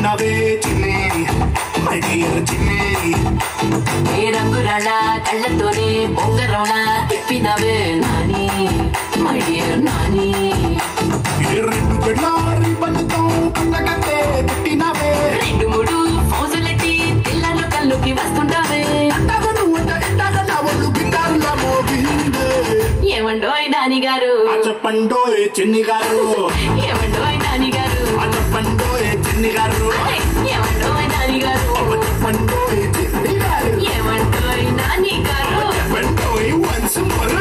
తిప్పినవే చిన్ని my dear చిన్ని ఏ రంగురాళ్ళ కళ్ళతోనే బొంగరంలా తిప్పినవే నాని మై డియర్ నాని రెండు పెళ్ళారి పళ్ళతో కట్టకట్టే తిట్టినవే రెండు మూడు ఫౌజులెట్టి పిల్లలు కళ్ళుకి వస్తుంటావే ఏమండోయ్ నాని గారు చెప్పండోయ్ చిన్ని గారు ఏమండోయ్ నాని గారు చెప్పండోయ్ చిన్ని గారు ఏమండోయ్ నాని గారు చెప్పండోయ్ చిన్ని గారు ఏమండోయ్ నాని గారు చెప్పండోయ్ వన్స్ మోర్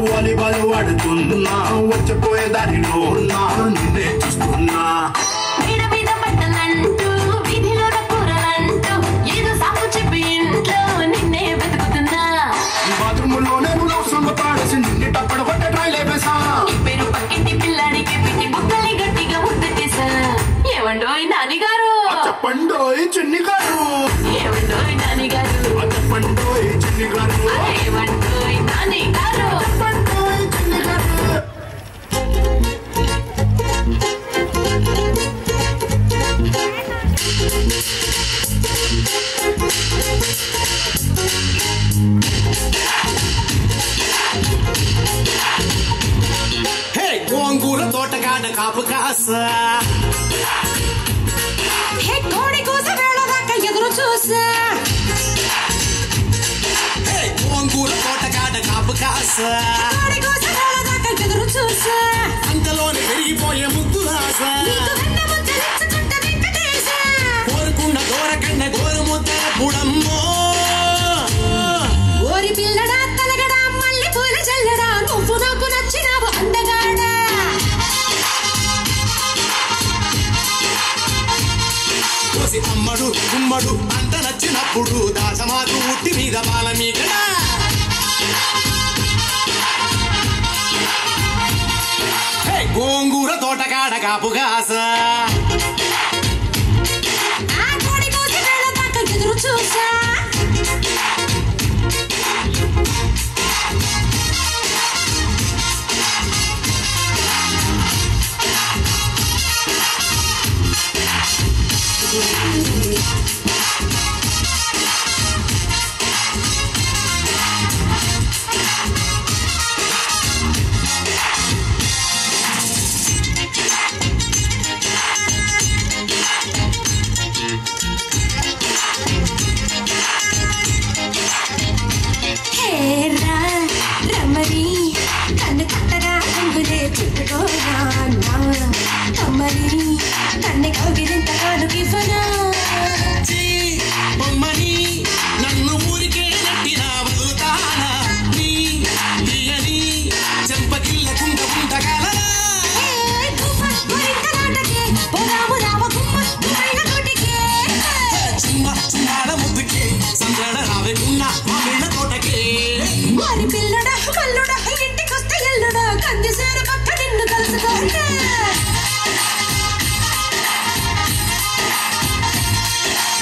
వాలీబాల్ ఆడుతున్నా వచ్చిపోయే దారిలో ఉన్నా నిన్నే చూస్తున్నా మీద బట్టలంటూ వీధిలో కూరలంటూ ఏదో సాకు చెప్పి ఇంట్లో నిన్నే వెతుకుతున్నా బాత్రూంలోనే పాడేసి నిన్ను టప్పడ పట్ట ట్రైలే వేసా పేరు పక్కింటి పిల్లాడికి పెట్టి బుక్కల్ని గట్టిగా ముద్దకేసా ఏమండోయ్ నాని గారు చెప్పండోయ్ చిన్ని గారు ఏమండోయ్ నాని గారు చెప్పండోయ్ చిన్ని గారు ఏమండోయ్ నాని గారు చెప్పండోయ్ చిన్ని గారు గోంగూర తోటగాడ కాపు కాస కోడి కూస వేళదాకా ఎదురు చూసా గోంగూర తోటగాడ కాపు కాస కోడి కూస వేళదాకా ఎదురు చూసా అంతలోనే పెరిగిపోయే ముద్దు రాస కోరుకున్న దూరకన్న గోరు ముద్ద పుడమ్మో ఓరి పిల్లడా తలగడా మళ్ళీ పూల చల్లడా నువ్వు నాకు నచ్చినావు అందగాడా అమ్మడు గుమ్మడు అంత నచ్చినప్పుడు దాసమాకు ఉట్టి మీద బాల మీగడా గోంగూర తోటకాడ కాపుగాస కోడి కూస వేళదాకా ఎదురు చూసా రమ్మని కన్ను కట్టగా అంగులే చుట్టుకోనా కమ్మని కన్ను కౌగిలింత కానుకివ్వనా బొమ్మని నన్ను ఊరికే నట్టినా వదులుతానా నీ తీయని చెంపకిల్లకుండా ఉండగలనా చుమ్మాల ముద్దుకే సందడ రావేకున్నా మామిళ్ళ తోటకే మరి పిల్లడా మల్లుడా ఇంటికొస్తే ఎల్లుడా కంది సేరు పక్క నిన్ను కలుసుకోండి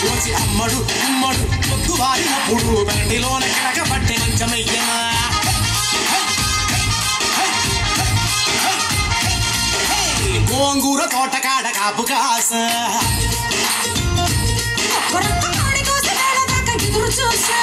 వచ్చి అమ్మడు ఉమ్మడు పొద్దు వారినప్పుడు వెంటిలోన కిడక పట్టి మంచమయ్యమా గోంగూర తోటకాడ కాపు కాస కోడి కూస వేళదాకా ఎదురు చూసా